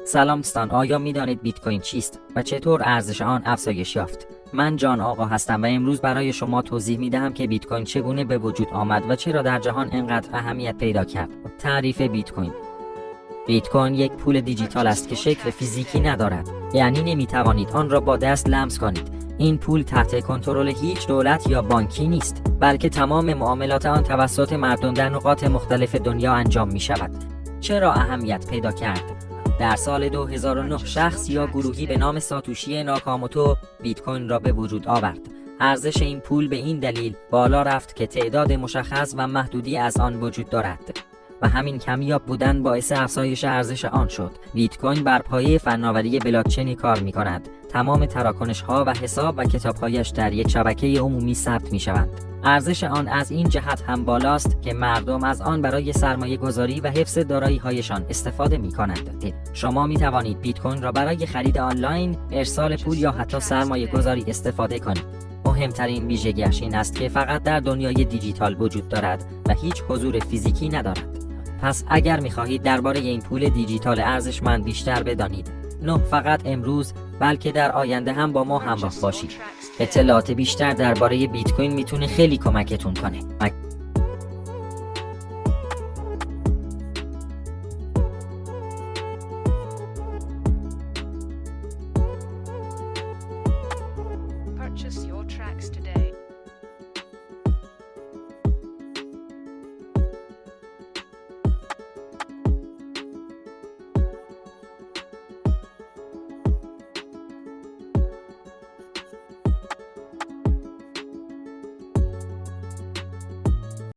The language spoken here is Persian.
سلام دوستان، آیا میدانید بیت کوین چیست و چطور ارزش آن افزایش یافت؟ من جان آقا هستم و امروز برای شما توضیح میدهم که بیت کوین چگونه به وجود آمد و چرا در جهان اینقدر اهمیت پیدا کرد. تعریف بیت کوین: بیت کوین یک پول دیجیتال است که شکل فیزیکی ندارد، یعنی نمیتوانید آن را با دست لمس کنید. این پول تحت کنترل هیچ دولت یا بانکی نیست، بلکه تمام معاملات آن توسط مردم در نقاط مختلف دنیا انجام می شود. چرا اهمیت پیدا کرد؟ در سال 2009 شخص یا گروهی به نام ساتوشی ناکاموتو بیت کوین را به وجود آورد. ارزش این پول به این دلیل بالا رفت که تعداد مشخص و محدودی از آن وجود دارد و همین کمیاب بودن باعث افزایش ارزش آن شد. بیت کوین بر پایه فناوری بلاکچینی کار می کند. تمام تراکنش ها و حساب و کتاب هایش در یک شبکه عمومی ثبت می شوند. ارزش آن از این جهت هم بالاست که مردم از آن برای سرمایه گذاری و حفظ دارایی هایشان استفاده می کنند. شما می توانید بیت کوین را برای خرید آنلاین، ارسال پول یا حتی سرمایه گذاری استفاده کنید. مهمترین ویژگیش این است که فقط در دنیای دیجیتال وجود دارد و هیچ حضور فیزیکی ندارد. پس اگر می‌خواهید درباره این پول دیجیتال ارزشمند بیشتر بدانید، نه فقط امروز بلکه در آینده هم با ما همراه باشید. اطلاعات بیشتر درباره بیت کوین میتونه خیلی کمکتون کنه.